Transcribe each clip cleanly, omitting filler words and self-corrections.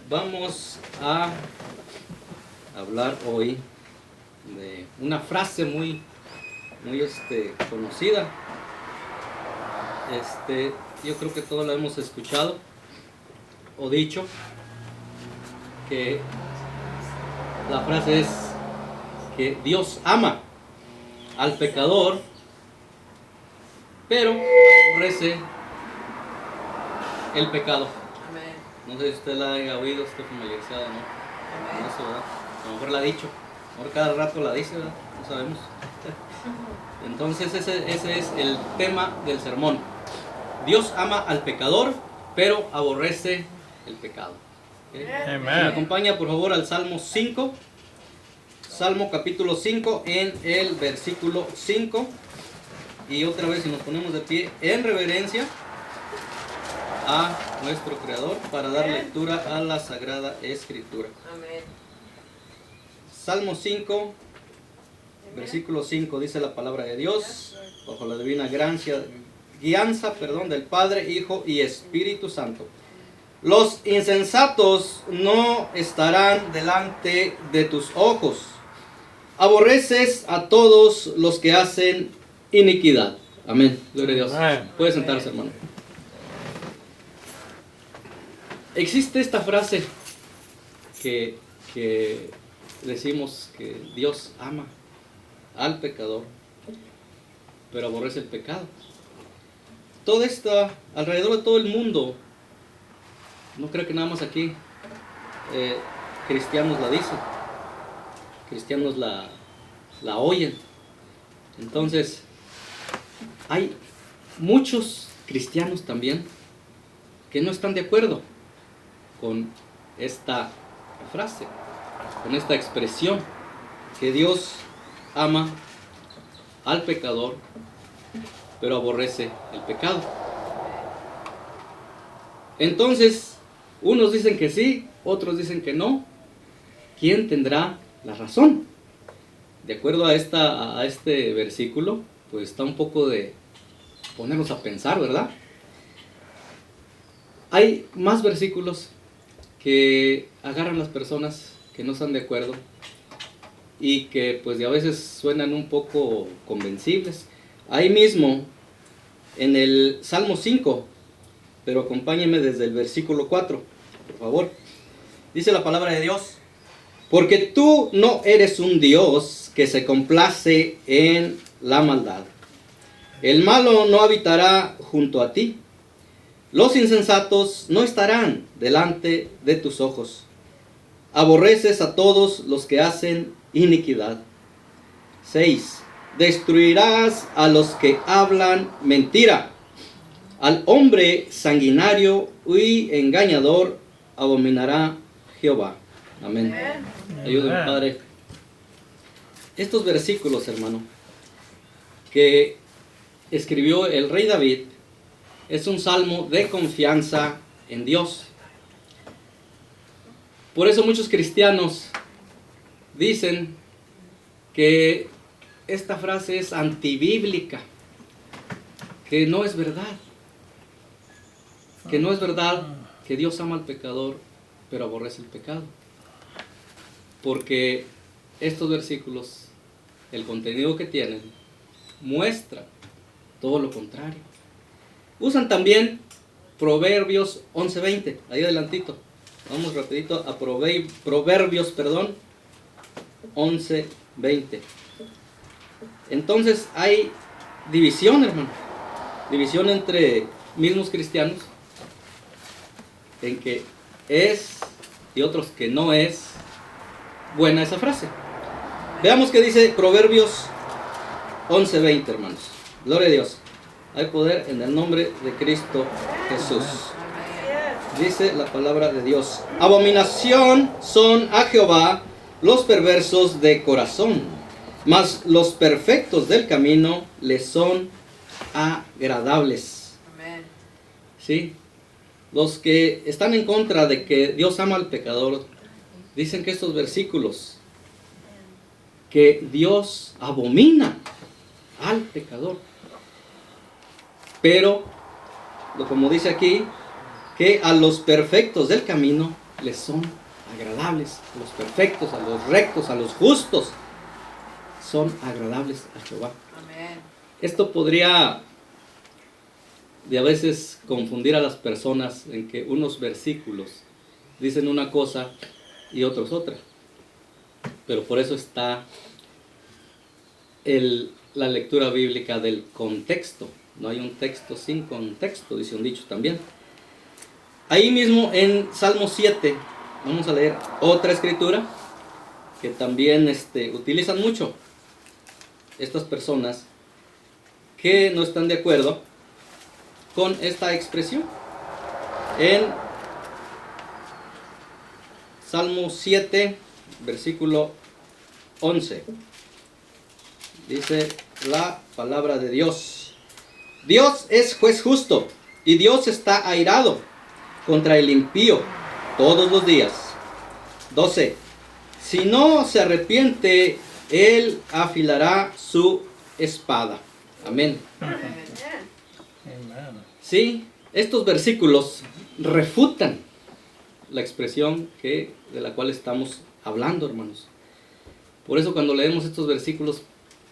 Vamos a hablar hoy de una frase muy conocida. Yo creo que todos la hemos escuchado o dicho, que la frase es que Dios ama al pecador, pero aborrece el pecado. Amén. No sé si usted la haya oído, esté familiarizada, ¿no? Amén. Con eso, ¿verdad? A lo mejor la ha dicho, a lo mejor cada rato la dice, ¿verdad? No sabemos. Entonces ese es el tema del sermón. Dios ama al pecador, pero aborrece el pecado. ¿Okay? Amén. Me acompaña por favor al Salmo 5. Salmo capítulo 5 en el versículo 5. Y otra vez, si nos ponemos de pie en reverencia a nuestro Creador para dar lectura a la Sagrada Escritura. Amén. Salmo 5, versículo 5, dice la palabra de Dios, bajo la divina guianza del Padre, Hijo y Espíritu Santo. Los insensatos no estarán delante de tus ojos. Aborreces a todos los que hacen iniquidad. Amén. Gloria a Dios. Amén. Puede sentarse, hermano. Existe esta frase que decimos que Dios ama al pecador, pero aborrece el pecado. Todo esto, alrededor de todo el mundo, no creo que nada más aquí, cristianos la dicen, cristianos la oyen. Entonces, hay muchos cristianos también que no están de acuerdo con esta frase, con esta expresión, que Dios ama al pecador, pero aborrece el pecado. Entonces, unos dicen que sí, otros dicen que no. ¿Quién tendrá la razón? De acuerdo a este versículo, pues está un poco de ponernos a pensar, ¿verdad? Hay más versículos que agarran las personas que no están de acuerdo y que pues a veces suenan un poco convencibles. Ahí mismo en el Salmo 5, pero acompáñenme desde el versículo 4, por favor. Dice la palabra de Dios: porque tú no eres un Dios que se complace en la maldad. El malo no habitará junto a ti. Los insensatos no estarán delante de tus ojos. Aborreces a todos los que hacen iniquidad. 6. Destruirás a los que hablan mentira. Al hombre sanguinario y engañador abominará Jehová. Amén. Ayúdame, Padre. Estos versículos, hermano, que escribió el rey David, es un salmo de confianza en Dios. Por eso muchos cristianos dicen que esta frase es antibíblica, que no es verdad. Que no es verdad que Dios ama al pecador, pero aborrece el pecado. Porque estos versículos, el contenido que tienen, muestra todo lo contrario. Usan también Proverbios 11:20, ahí adelantito. Vamos rapidito a Proverbios 11:20. Entonces hay división, hermano. División entre mismos cristianos, en que es y otros que no es buena esa frase. Veamos qué dice Proverbios 11:20, hermanos. Gloria a Dios. Hay poder en el nombre de Cristo Jesús. Dice la palabra de Dios: abominación son a Jehová los perversos de corazón, mas los perfectos del camino les son agradables. Amén. ¿Sí? Los que están en contra de que Dios ama al pecador, dicen que estos versículos, que Dios abomina al pecador. Pero, como dice aquí, que a los perfectos del camino les son agradables, a los perfectos, a los rectos, a los justos, son agradables a Jehová. Amén. Esto podría de a veces confundir a las personas en que unos versículos dicen una cosa y otros otra. Pero por eso está la lectura bíblica del contexto. No hay un texto sin contexto, dice un dicho también. Ahí mismo en Salmo 7, vamos a leer otra escritura que también utilizan mucho estas personas que no están de acuerdo con esta expresión. En Salmo 7, versículo 11, dice la palabra de Dios: Dios es juez justo y Dios está airado contra el impío todos los días. 12. Si no se arrepiente, Él afilará su espada. Amén. Sí, estos versículos refutan la expresión de la cual estamos hablando, hermanos. Por eso cuando leemos estos versículos,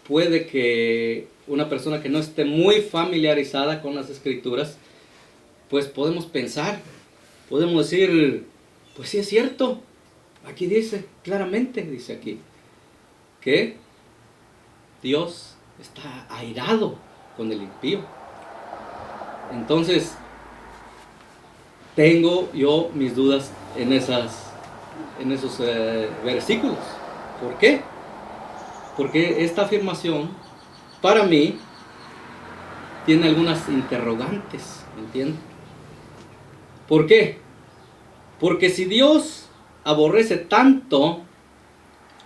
puede que una persona que no esté muy familiarizada con las escrituras, pues podemos pensar, podemos decir, pues sí es cierto, aquí dice, claramente dice aquí, que Dios está airado con el impío. Entonces, tengo yo mis dudas en esos versículos. ¿Por qué? Porque esta afirmación, para mí, tiene algunas interrogantes, ¿me entienden? ¿Por qué? Porque si Dios aborrece tanto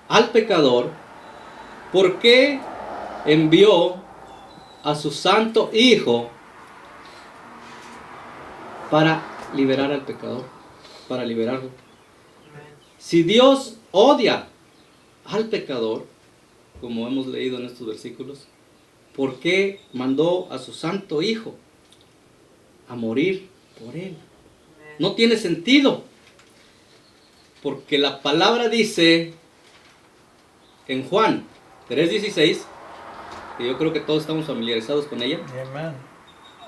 al pecador, ¿por qué envió a su santo Hijo para liberar al pecador, para liberarlo? Si Dios odia al pecador, como hemos leído en estos versículos, ¿por qué mandó a su santo Hijo a morir por él? No tiene sentido, porque la palabra dice en Juan 3:16, que yo creo que todos estamos familiarizados con ella. Amen.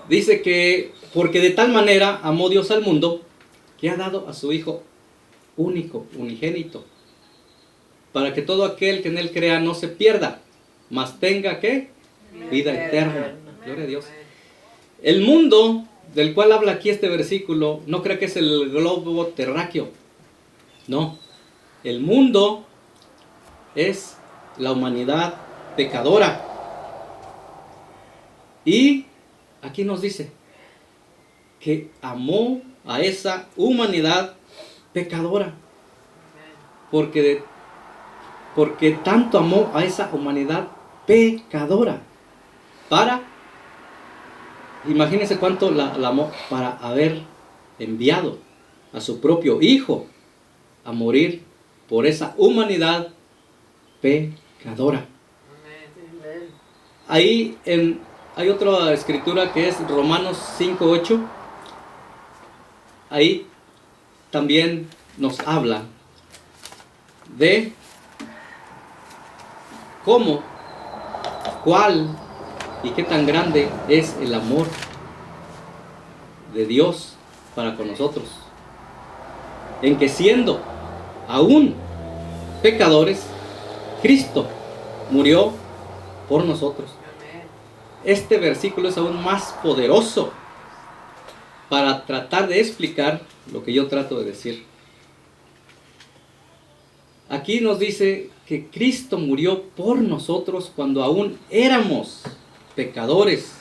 Dice que porque de tal manera amó Dios al mundo que ha dado a su Hijo único, unigénito, para que todo aquel que en él crea no se pierda, mas tenga ¿qué? Vida eterna. Gloria a Dios. El mundo del cual habla aquí este versículo, no creo que es el globo terráqueo. No. El mundo es la humanidad pecadora. Y aquí nos dice que amó a esa humanidad pecadora. Porque tanto amó a esa humanidad pecadora. Imagínense cuánto la amó, para haber enviado a su propio Hijo a morir por esa humanidad pecadora. Ahí hay otra escritura que es Romanos 5:8. Ahí también nos habla de cómo, cuál y qué tan grande es el amor de Dios para con nosotros, en que siendo aún pecadores, Cristo murió por nosotros. Este versículo es aún más poderoso para tratar de explicar lo que yo trato de decir. Aquí nos dice que Cristo murió por nosotros cuando aún éramos pecadores.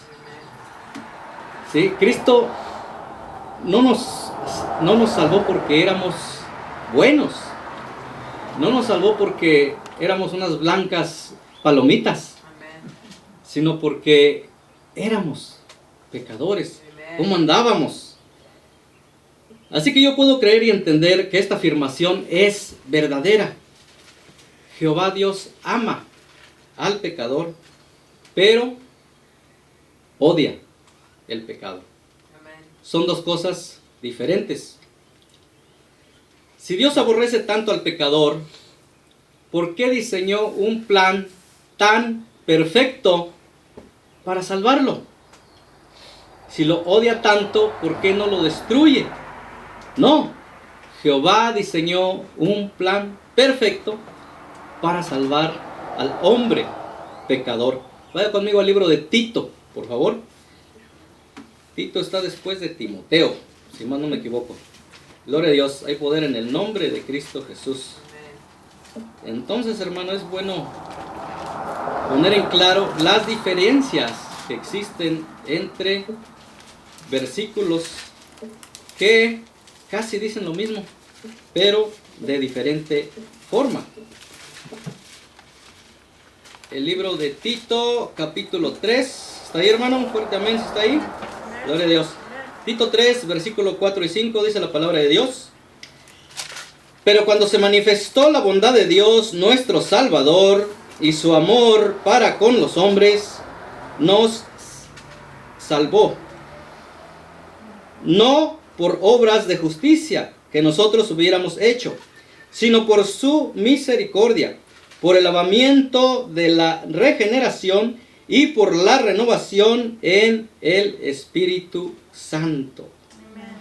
¿Sí? Cristo no nos salvó porque éramos buenos. No nos salvó porque éramos unas blancas palomitas, sino porque éramos pecadores. ¿Cómo andábamos? Así que yo puedo creer y entender que esta afirmación es verdadera. Jehová Dios ama al pecador, pero odia el pecado. Son dos cosas diferentes. Si Dios aborrece tanto al pecador, ¿por qué diseñó un plan tan perfecto para salvarlo? Si lo odia tanto, ¿por qué no lo destruye? No, Jehová diseñó un plan perfecto para salvar al hombre pecador. Vaya conmigo al libro de Tito, por favor. Tito está después de Timoteo, si más no me equivoco. Gloria a Dios, hay poder en el nombre de Cristo Jesús. Entonces, hermano, es bueno poner en claro las diferencias que existen entre versículos que casi dicen lo mismo, pero de diferente forma. El libro de Tito, capítulo 3. ¿Está ahí, hermano? Un fuerte amén si está ahí. Gloria a Dios. Tito 3, versículo 4 y 5, dice la palabra de Dios. Pero cuando se manifestó la bondad de Dios, nuestro Salvador, y su amor para con los hombres, nos salvó. No por obras de justicia que nosotros hubiéramos hecho, sino por su misericordia, por el lavamiento de la regeneración y por la renovación en el Espíritu Santo.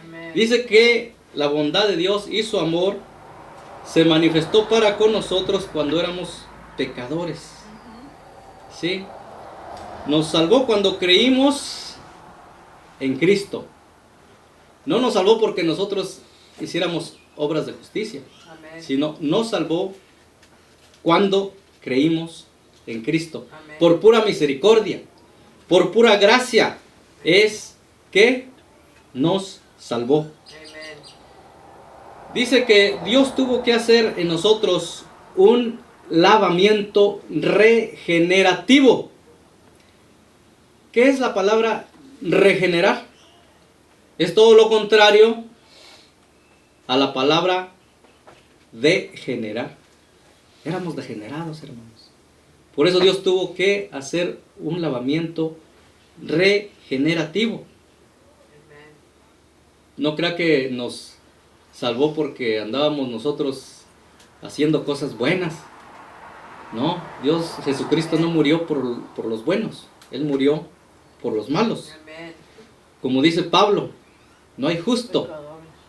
Amén. Dice que la bondad de Dios y su amor se manifestó para con nosotros cuando éramos pecadores. ¿Sí? Nos salvó cuando creímos en Cristo. No nos salvó porque nosotros hiciéramos obras de justicia, amén, sino nos salvó cuando creímos en Cristo. Amén. Por pura misericordia, por pura gracia, es que nos salvó. Amén. Dice que Dios tuvo que hacer en nosotros un lavamiento regenerativo. ¿Qué es la palabra regenerar? Es todo lo contrario a la palabra degenerar. Éramos degenerados, hermanos. Por eso Dios tuvo que hacer un lavamiento regenerativo. No crea que nos salvó porque andábamos nosotros haciendo cosas buenas. No, Dios, Jesucristo no murió por los buenos. Él murió por los malos. Como dice Pablo, no hay justo,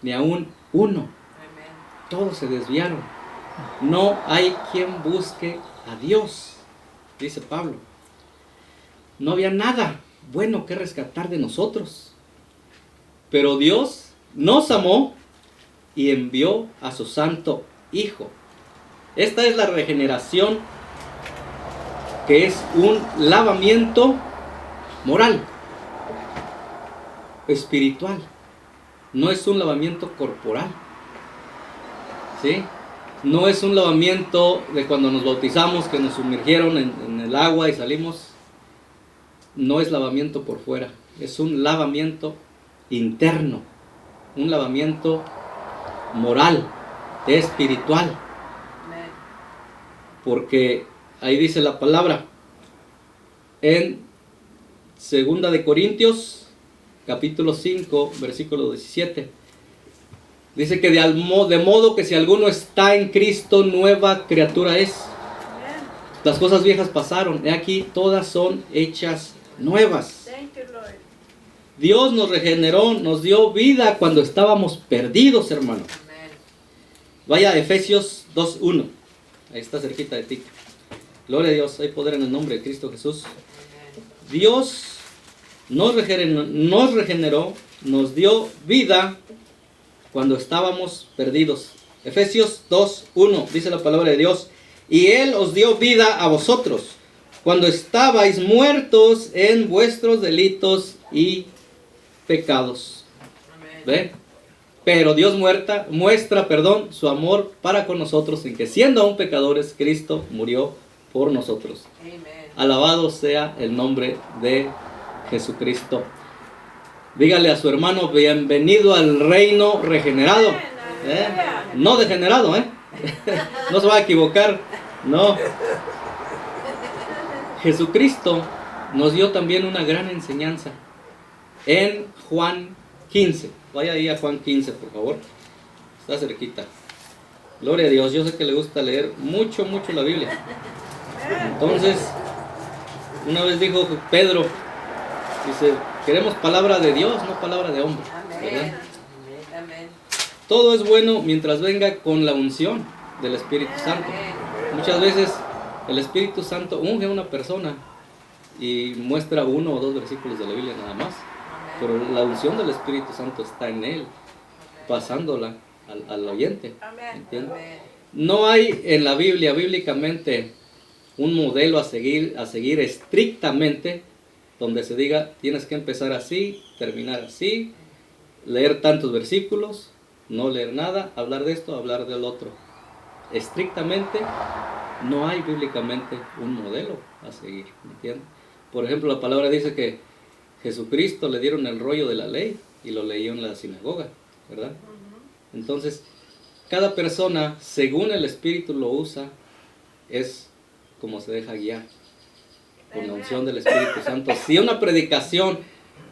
ni aún uno. Todos se desviaron. No hay quien busque a Dios, dice Pablo. No había nada bueno que rescatar de nosotros. Pero Dios nos amó y envió a su Santo Hijo. Esta es la regeneración, que es un lavamiento moral, espiritual. No es un lavamiento corporal. ¿Sí? No es un lavamiento de cuando nos bautizamos, que nos sumergieron en el agua y salimos. No es lavamiento por fuera. Es un lavamiento interno. Un lavamiento moral, espiritual. Porque ahí dice la palabra en 2 de Corintios capítulo 5, versículo 17. Dice que de modo que si alguno está en Cristo, nueva criatura es. Las cosas viejas pasaron, he aquí todas son hechas nuevas. Dios nos regeneró, nos dio vida cuando estábamos perdidos, hermano. Vaya a Efesios 2:1. Ahí está cerquita de ti. Gloria a Dios, hay poder en el nombre de Cristo Jesús. Dios nos regeneró, nos dio vida cuando estábamos perdidos. Efesios 2:1 dice la palabra de Dios: y Él os dio vida a vosotros cuando estabais muertos en vuestros delitos y pecados. ¿Ve? Pero Dios muestra su amor para con nosotros en que, siendo aún pecadores, Cristo murió por nosotros. Amén. Alabado sea el nombre de Jesucristo. Dígale a su hermano: bienvenido al reino regenerado. No degenerado, no se va a equivocar. No. Jesucristo nos dio también una gran enseñanza en Juan 15. Vaya ahí a Juan 15, por favor. Está cerquita. Gloria a Dios, yo sé que le gusta leer mucho, mucho la Biblia. Entonces, una vez dijo Pedro, dice, queremos palabra de Dios, no palabra de hombre. ¿Verdad? Amén. Todo es bueno mientras venga con la unción del Espíritu Santo. Muchas veces el Espíritu Santo unge a una persona y muestra 1 o 2 versículos de la Biblia nada más. Pero la unción del Espíritu Santo está en él, pasándola al oyente. ¿Entiendes? No hay en la Biblia, bíblicamente, un modelo a seguir estrictamente, donde se diga, tienes que empezar así, terminar así, leer tantos versículos, no leer nada, hablar de esto, hablar del otro. Estrictamente, no hay bíblicamente un modelo a seguir, ¿entiendes? Por ejemplo, la palabra dice que Jesucristo le dieron el rollo de la ley y lo leyó en la sinagoga, ¿verdad? Entonces, cada persona, según el Espíritu lo usa, es como se deja guiar con la unción del Espíritu Santo. Si una predicación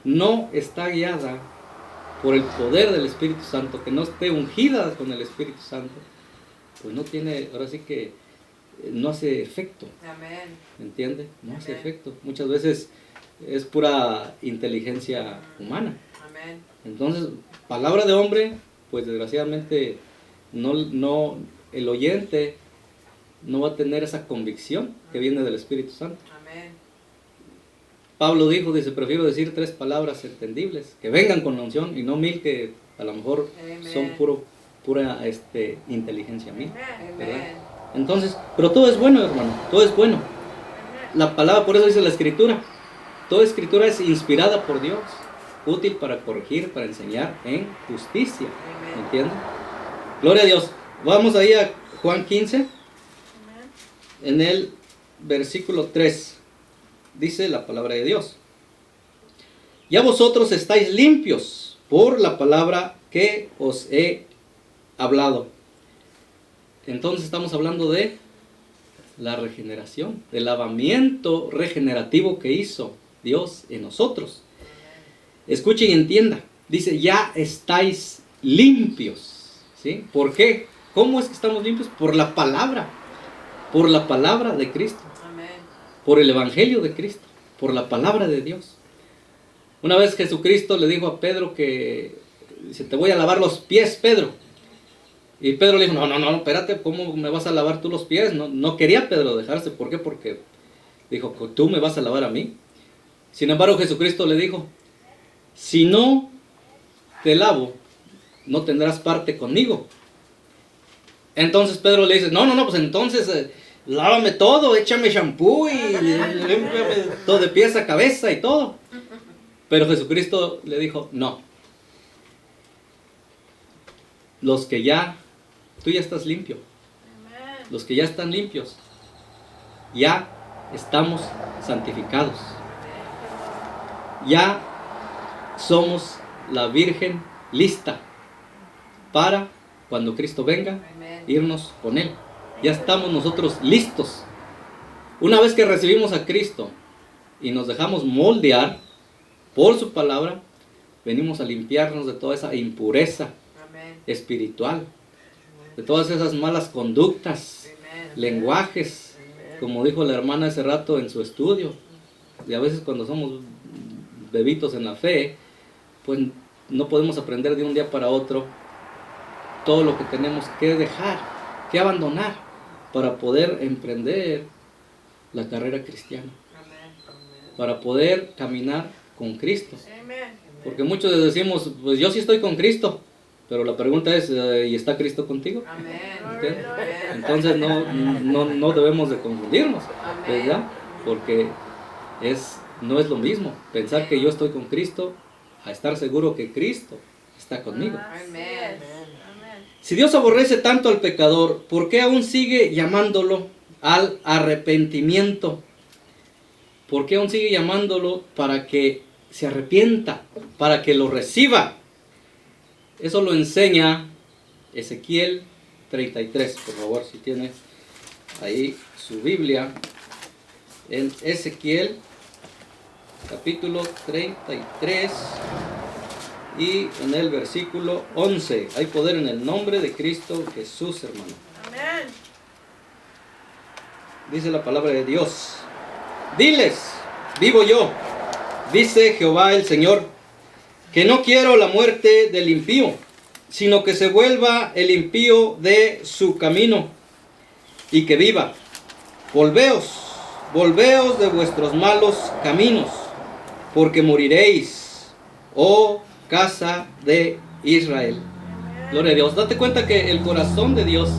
no está guiada por el poder del Espíritu Santo, que no esté ungida con el Espíritu Santo, pues no tiene, ahora sí que no hace efecto. Amén. ¿Entiende? No hace efecto. Muchas veces es pura inteligencia humana. Amén. Entonces, palabra de hombre, pues desgraciadamente no el oyente no va a tener esa convicción que viene del Espíritu Santo. Amén. Pablo dice, prefiero decir 3 palabras entendibles, que vengan con la unción y no 1000 que a lo mejor son pura inteligencia mía, ¿verdad? Entonces, pero todo es bueno, hermano, todo es bueno. La palabra, por eso dice la Escritura, toda Escritura es inspirada por Dios, útil para corregir, para enseñar en justicia. ¿Me entienden? Gloria a Dios. Vamos ahí a Juan 15, en el versículo 3. Dice la palabra de Dios: ya vosotros estáis limpios por la palabra que os he hablado. Entonces estamos hablando de la regeneración, del lavamiento regenerativo que hizo Dios en nosotros. Escuche y entienda. Dice, ya estáis limpios. ¿Sí? ¿Por qué? ¿Cómo es que estamos limpios? Por la palabra de Cristo. Por el Evangelio de Cristo, por la palabra de Dios. Una vez Jesucristo le dijo a Pedro que, dice, te voy a lavar los pies, Pedro. Y Pedro le dijo, no, espérate, ¿cómo me vas a lavar tú los pies? No quería Pedro dejarse. ¿Por qué? Porque dijo, tú me vas a lavar a mí. Sin embargo, Jesucristo le dijo, si no te lavo, no tendrás parte conmigo. Entonces Pedro le dice, no, pues entonces lávame todo, échame shampoo y límpiame todo de pies a cabeza y todo. Pero Jesucristo le dijo, no. Tú ya estás limpio. Los que ya están limpios, ya estamos santificados. Ya somos la Virgen lista para cuando Cristo venga, irnos con Él. Ya estamos nosotros listos. Una vez que recibimos a Cristo y nos dejamos moldear por su palabra, venimos a limpiarnos de toda esa impureza espiritual, de todas esas malas conductas, lenguajes, como dijo la hermana hace rato en su estudio. Y a veces cuando somos bebitos en la fe, pues no podemos aprender de un día para otro todo lo que tenemos que dejar, que abandonar, para poder emprender la carrera cristiana, para poder caminar con Cristo. Porque muchos decimos, pues yo sí estoy con Cristo, pero la pregunta es, ¿y está Cristo contigo? ¿Entiendes? Entonces no debemos de confundirnos, ¿verdad? Porque no es lo mismo pensar que yo estoy con Cristo a estar seguro que Cristo está conmigo. Si Dios aborrece tanto al pecador, ¿por qué aún sigue llamándolo al arrepentimiento? ¿Por qué aún sigue llamándolo para que se arrepienta, para que lo reciba? Eso lo enseña Ezequiel 33, por favor, si tiene ahí su Biblia. En Ezequiel, capítulo 33. y en el versículo 11. Hay poder en el nombre de Cristo Jesús, hermano. Amén. Dice la palabra de Dios. Diles, vivo yo, dice Jehová el Señor, que no quiero la muerte del impío, sino que se vuelva el impío de su camino y que viva. Volveos, volveos de vuestros malos caminos, porque moriréis, oh casa de Israel. Gloria a Dios. Date cuenta que el corazón de Dios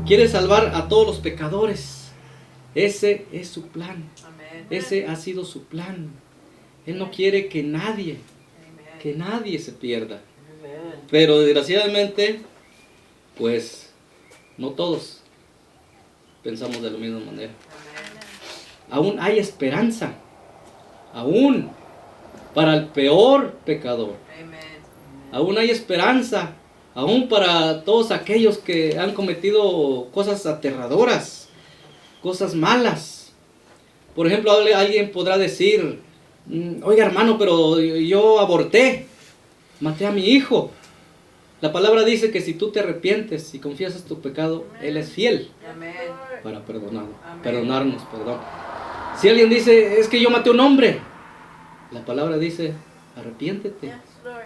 quiere salvar a todos los pecadores. Ese es su plan. Amén. Ese ha sido su plan. Él no quiere que nadie se pierda. Pero desgraciadamente, pues, no todos pensamos de la misma manera. Aún hay esperanza. Aún para el peor pecador. Aún hay esperanza. Aún para todos aquellos que han cometido cosas aterradoras, cosas malas. Por ejemplo, alguien podrá decir, oiga hermano, pero yo aborté, maté a mi hijo. La palabra dice que si tú te arrepientes y confiesas tu pecado, Él es fiel para perdonarnos. Si alguien dice, es que yo maté a un hombre, la palabra dice, arrepiéntete,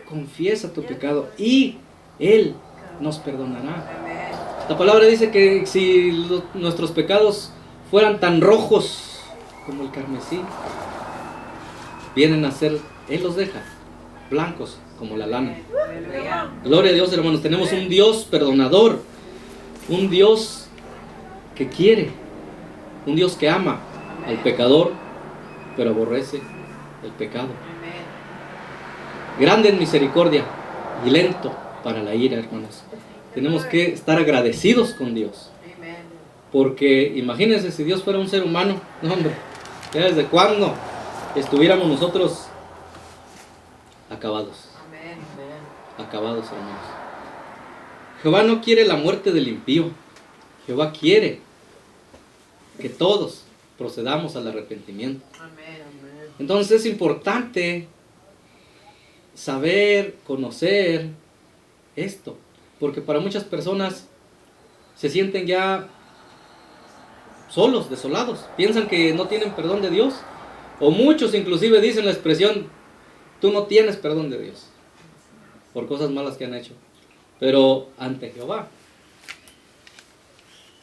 confiesa tu pecado y Él nos perdonará. La palabra dice que si nuestros pecados fueran tan rojos como el carmesí, vienen a ser, Él los deja blancos como la lana. Gloria a Dios, hermanos. Tenemos un Dios perdonador, un Dios que quiere, un Dios que ama al pecador, pero aborrece el pecado. Grande en misericordia y lento para la ira, hermanos. Tenemos que estar agradecidos con Dios. Porque imagínense si Dios fuera un ser humano. No, hombre, ya desde cuándo estuviéramos nosotros acabados. Acabados, hermanos. Jehová no quiere la muerte del impío. Jehová quiere que todos procedamos al arrepentimiento. Entonces es importante saber, conocer esto, porque para muchas personas se sienten ya solos, desolados, piensan que no tienen perdón de Dios, o muchos inclusive dicen la expresión, tú no tienes perdón de Dios, por cosas malas que han hecho. Pero ante Jehová,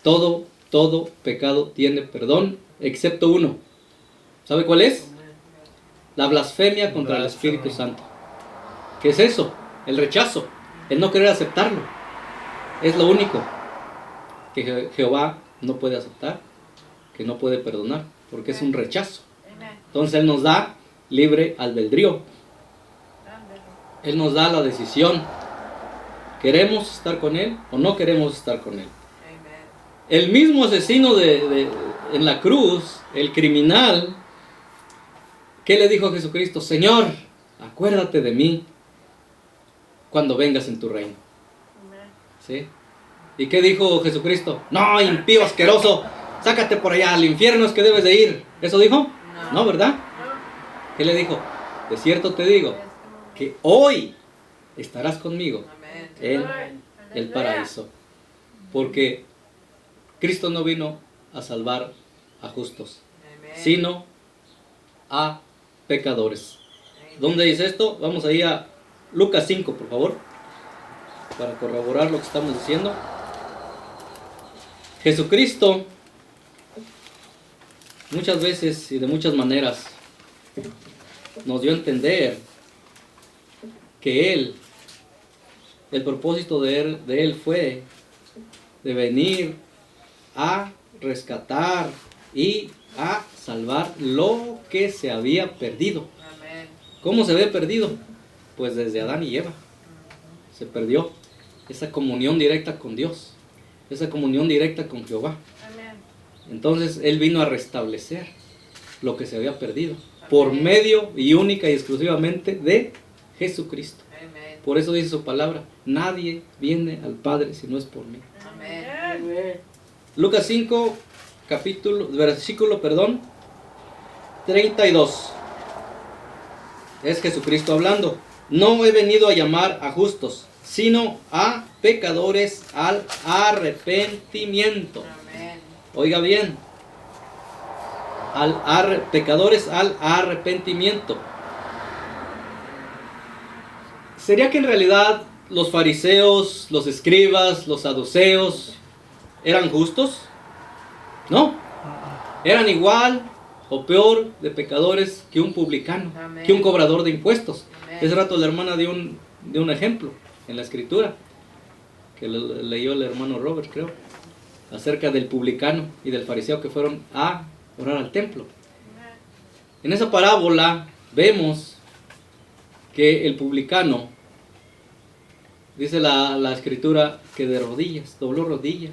todo pecado tiene perdón, excepto uno. ¿Sabe cuál es? La blasfemia contra el Espíritu Santo. ¿Qué es eso? El rechazo, el no querer aceptarlo. Es lo único que Jehová no puede aceptar, que no puede perdonar, porque es un rechazo. Entonces Él nos da libre albedrío. Él nos da la decisión. ¿Queremos estar con Él o no queremos estar con Él? El mismo asesino en la cruz, el criminal, ¿qué le dijo a Jesucristo? Señor, acuérdate de mí cuando vengas en tu reino. ¿Sí? ¿Y qué dijo Jesucristo? No, impío asqueroso, sácate por allá, al infierno es que debes de ir. ¿Eso dijo? No, ¿verdad? ¿Qué le dijo? De cierto te digo, que hoy estarás conmigo en el paraíso. Porque Cristo no vino a salvar a justos, sino a pecadores. ¿Dónde dice esto? Vamos a ir a Lucas 5, por favor, para corroborar lo que estamos diciendo. Jesucristo, muchas veces y de muchas maneras, nos dio a entender que el propósito de él fue de venir a rescatar y a salvar lo que se había perdido. ¿Cómo se había perdido? Pues desde Adán y Eva se perdió esa comunión directa con Dios, esa comunión directa con Jehová. Entonces Él vino a restablecer lo que se había perdido por medio y única y exclusivamente de Jesucristo. Por eso dice su palabra, nadie viene al Padre si no es por mí. Lucas 5, versículo 32. Es Jesucristo hablando. No he venido a llamar a justos, sino a pecadores al arrepentimiento. Amén. Oiga bien, pecadores al arrepentimiento. ¿Sería que en realidad los fariseos, los escribas, los saduceos eran justos? No, eran igual o peor de pecadores que un publicano, Amén. que un cobrador de impuestos. Amén. Hace rato la hermana dio un ejemplo en la escritura, que leyó el hermano Robert, creo, acerca del publicano y del fariseo que fueron a orar al templo. En esa parábola vemos que el publicano, dice la escritura, que de rodillas, dobló rodilla,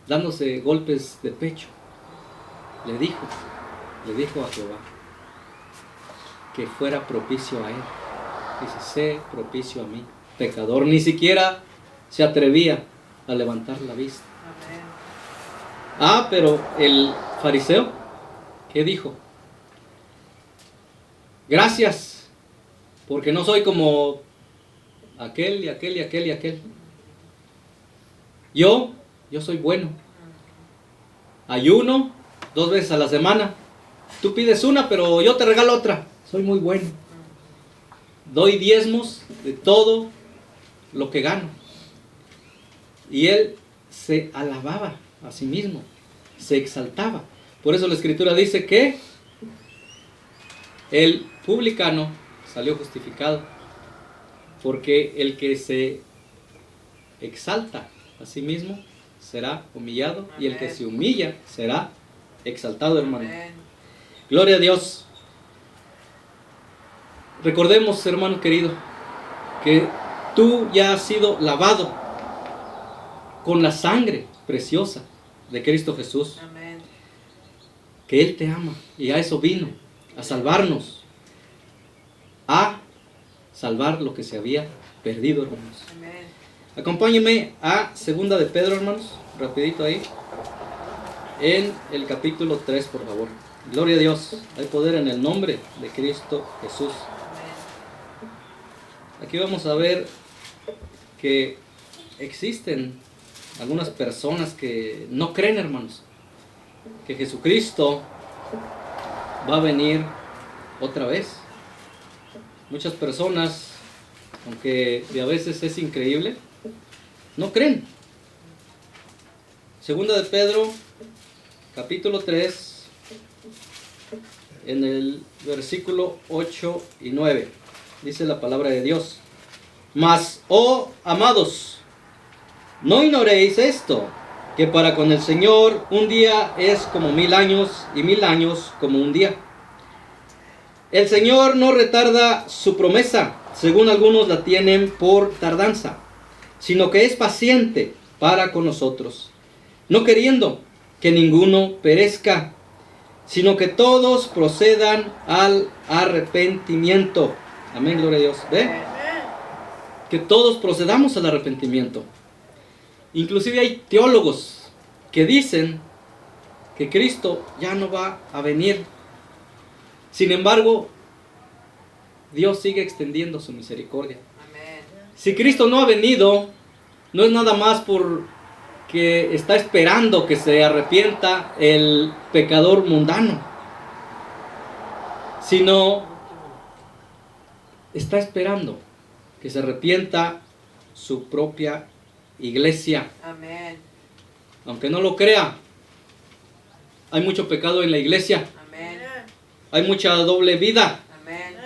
dándose golpes de pecho, le dijo a Jehová que fuera propicio a él. Dice, sé propicio a mí, pecador. Ni siquiera se atrevía a levantar la vista. Amén. Pero el fariseo, ¿qué dijo? Gracias, porque no soy como aquel y aquel y aquel y aquel. Yo soy bueno. Ayuno 2 veces a la semana. Tú pides una, pero yo te regalo otra. Soy muy bueno. Doy diezmos de todo lo que gano. Y él se alababa a sí mismo, se exaltaba. Por eso la escritura dice que el publicano salió justificado, porque el que se exalta a sí mismo será humillado. Amén. Y el que se humilla será exaltado, hermano. Amén. Gloria a Dios. Recordemos, hermano querido, que tú ya has sido lavado con la sangre preciosa de Cristo Jesús. Amén. Que Él te ama y a eso vino, a salvarnos, a salvar lo que se había perdido, hermanos. Amén. Acompáñenme a 2 de Pedro, hermanos, rapidito ahí, en el capítulo 3, por favor. Gloria a Dios, hay poder en el nombre de Cristo Jesús. Aquí vamos a ver que existen algunas personas que no creen, hermanos, que Jesucristo va a venir otra vez. Muchas personas, aunque a veces es increíble, no creen. 2 de Pedro, capítulo 3, en el versículo 8 y 9, dice la palabra de Dios: Mas, oh amados, no ignoréis esto, que para con el Señor un día es como 1000 años, y 1000 años como un día. El Señor no retarda su promesa, según algunos la tienen por tardanza, sino que es paciente para con nosotros, no queriendo que ninguno perezca, sino que todos procedan al arrepentimiento. Amén, gloria a Dios. ¿Ve? Que todos procedamos al arrepentimiento. Inclusive hay teólogos que dicen que Cristo ya no va a venir. Sin embargo, Dios sigue extendiendo su misericordia. Amén. Si Cristo no ha venido, no es nada más porque está esperando que se arrepienta el pecador mundano, sino está esperando que se arrepienta su propia iglesia. Amén. Aunque no lo crea, hay mucho pecado en la iglesia, Amén. hay mucha doble vida, Amén.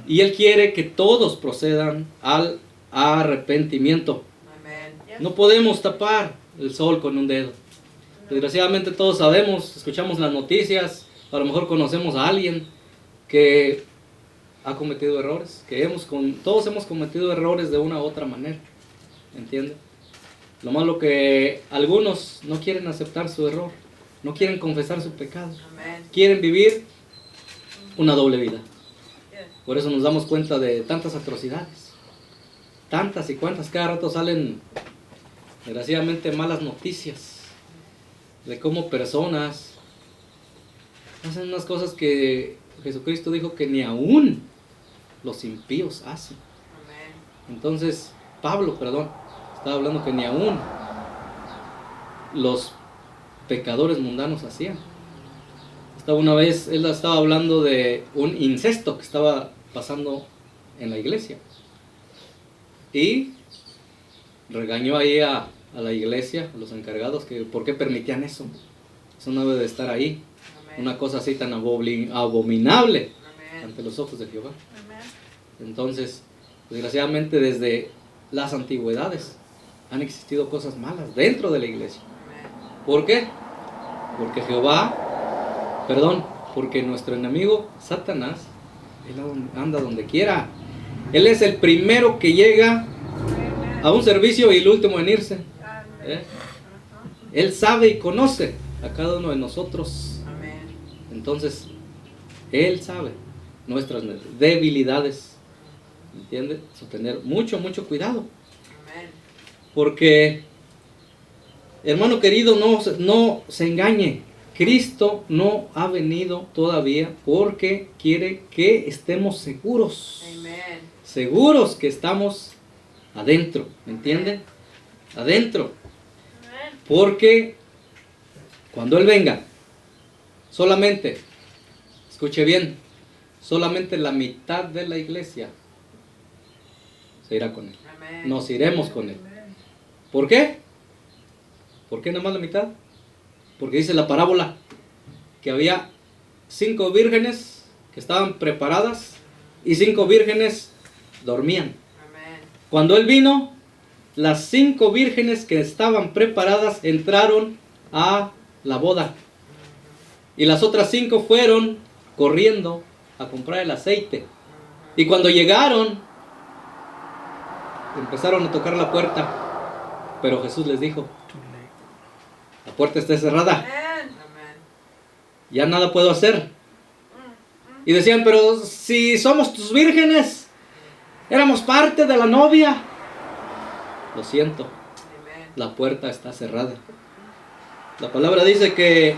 y Él quiere que todos procedan al arrepentimiento. Amén. No podemos tapar el sol con un dedo. Desgraciadamente todos sabemos, escuchamos las noticias, a lo mejor conocemos a alguien que ha cometido errores, todos hemos cometido errores de una u otra manera, ¿entiende? Lo malo que algunos no quieren aceptar su error, no quieren confesar su pecado, Amén. quieren vivir una doble vida. Por eso nos damos cuenta de tantas atrocidades, tantas y cuantas, cada rato salen desgraciadamente malas noticias de cómo personas hacen unas cosas que Jesucristo dijo que ni aún los impíos hacen. Amén. Entonces, Pablo, estaba hablando que ni aún los pecadores mundanos hacían. Una vez él estaba hablando de un incesto que estaba pasando en la iglesia. Y regañó ahí a la iglesia, a los encargados, que por qué permitían eso. Eso no debe de estar ahí. Amén. Una cosa así tan abominable Amén. ante los ojos de Jehová. Amén. Entonces, desgraciadamente desde las antigüedades han existido cosas malas dentro de la iglesia. Amén. ¿Por qué? Porque nuestro enemigo, Satanás, él anda donde quiera. Él es el primero que llega a un servicio y el último en irse. ¿Eh? Él sabe y conoce a cada uno de nosotros. Amén. Entonces, Él sabe nuestras debilidades. ¿Entiende? So, tener mucho, mucho cuidado. Amén. Porque, hermano querido, no se engañe. Cristo no ha venido todavía porque quiere que estemos seguros. Amén. Seguros que estamos adentro. ¿Me entienden? Adentro. Porque cuando Él venga, solamente, escuche bien, solamente la mitad de la iglesia se irá con Él. Amén. Nos iremos con Él. ¿Por qué? ¿Por qué nada más la mitad? Porque dice la parábola que había 5 vírgenes que estaban preparadas y 5 vírgenes dormían. Amén. Cuando Él vino, las 5 vírgenes que estaban preparadas entraron a la boda. Y las otras 5 fueron corriendo a comprar el aceite. Y cuando llegaron, empezaron a tocar la puerta. Pero Jesús les dijo, la puerta está cerrada, Amén. Amén. ya nada puedo hacer. Y decían, pero si somos tus vírgenes, éramos parte de la novia. Lo siento, Amén. la puerta está cerrada. La palabra dice que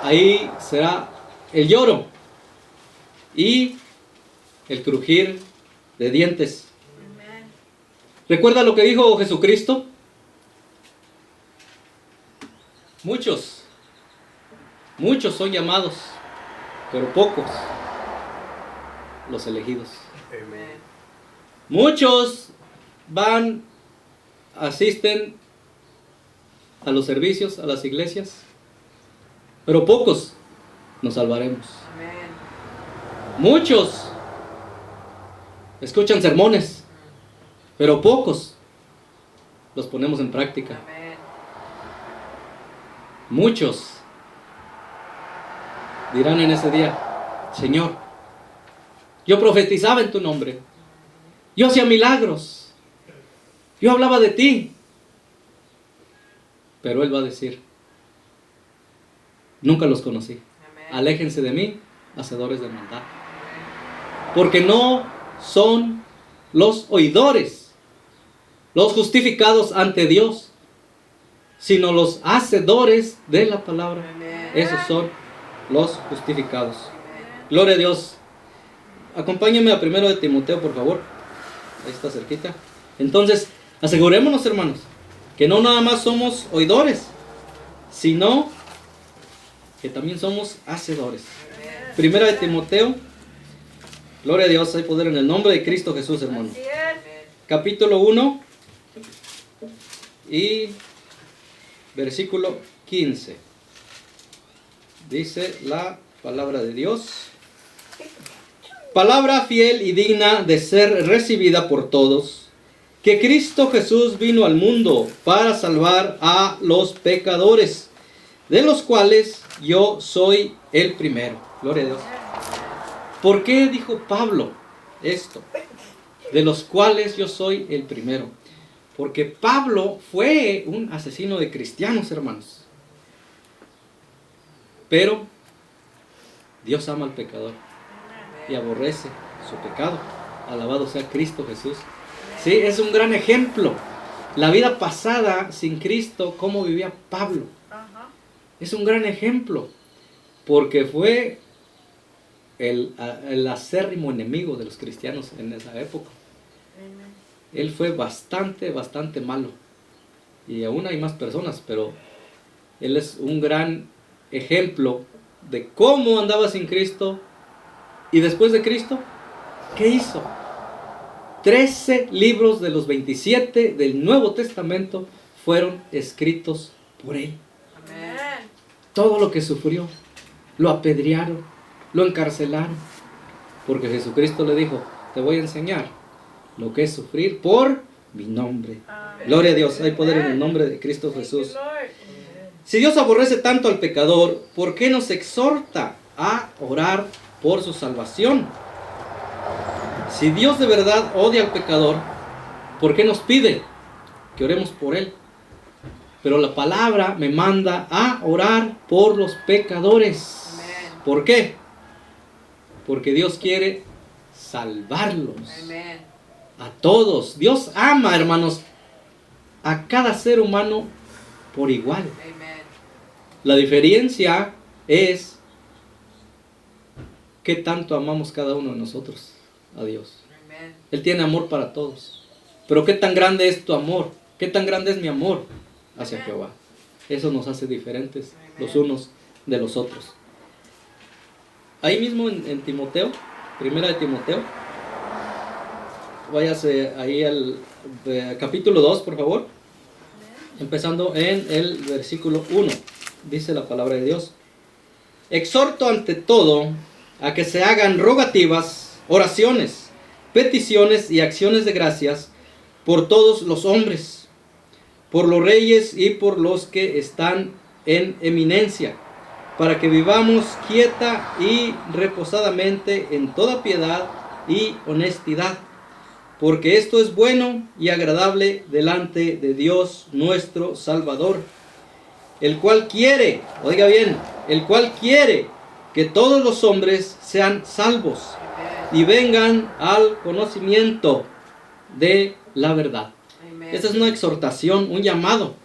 ahí será el lloro y el crujir de dientes. Amén. ¿Recuerda lo que dijo Jesucristo? Muchos son llamados, pero pocos los elegidos. Amén. Muchos asisten a los servicios, a las iglesias, pero pocos nos salvaremos. Amén. Muchos escuchan sermones, pero pocos los ponemos en práctica. Amén. Muchos dirán en ese día, Señor, yo profetizaba en tu nombre, yo hacía milagros, yo hablaba de ti. Pero Él va a decir, nunca los conocí. Amén. Aléjense de mí, hacedores de maldad. Porque no son los oidores, los justificados ante Dios, sino los hacedores de la palabra. Amén. Esos son los justificados. Amén. Gloria a Dios. Acompáñenme a 1 de Timoteo, por favor. Ahí está cerquita. Entonces, asegurémonos, hermanos, que no nada más somos oidores, sino que también somos hacedores. 1 de Timoteo, gloria a Dios, hay poder en el nombre de Cristo Jesús, hermano. Así es. Capítulo 1 y versículo 15. Dice la palabra de Dios. Palabra fiel y digna de ser recibida por todos, que Cristo Jesús vino al mundo para salvar a los pecadores, de los cuales yo soy el primero. Gloria a Dios. ¿Por qué dijo Pablo esto? De los cuales yo soy el primero. Porque Pablo fue un asesino de cristianos, hermanos. Pero Dios ama al pecador y aborrece su pecado. Alabado sea Cristo Jesús. Sí, es un gran ejemplo. La vida pasada sin Cristo, cómo vivía Pablo. Ajá. Es un gran ejemplo. Porque fue el acérrimo enemigo de los cristianos en esa época. Él fue bastante malo. Y aún hay más personas, pero él es un gran ejemplo de cómo andaba sin Cristo. Y después de Cristo, ¿qué hizo? 13 libros de los 27 del Nuevo Testamento fueron escritos por él. Amén. Todo lo que sufrió, lo apedrearon, lo encarcelaron, porque Jesucristo le dijo, te voy a enseñar lo que es sufrir por mi nombre. Gloria a Dios, hay poder en el nombre de Cristo Jesús. Si Dios aborrece tanto al pecador, ¿por qué nos exhorta a orar por su salvación? Si Dios de verdad odia al pecador, ¿por qué nos pide que oremos por él? Pero la palabra me manda a orar por los pecadores. Amén. ¿Por qué? Porque Dios quiere salvarlos. Amén. A todos. Dios ama, hermanos, a cada ser humano por igual. Amén. La diferencia es qué tanto amamos cada uno de nosotros a Dios. Amén. Él tiene amor para todos. Pero qué tan grande es tu amor, qué tan grande es mi amor hacia Jehová. Eso nos hace diferentes los unos de los otros. Ahí mismo en Timoteo, primera de Timoteo, váyase ahí al capítulo 2, por favor. Empezando en el versículo 1, dice la palabra de Dios. Exhorto ante todo a que se hagan rogativas, oraciones, peticiones y acciones de gracias por todos los hombres, por los reyes y por los que están en eminencia, para que vivamos quieta y reposadamente en toda piedad y honestidad, porque esto es bueno y agradable delante de Dios nuestro Salvador, el cual quiere, oiga bien, el cual quiere que todos los hombres sean salvos y vengan al conocimiento de la verdad. Amén. Esta es una exhortación, un llamado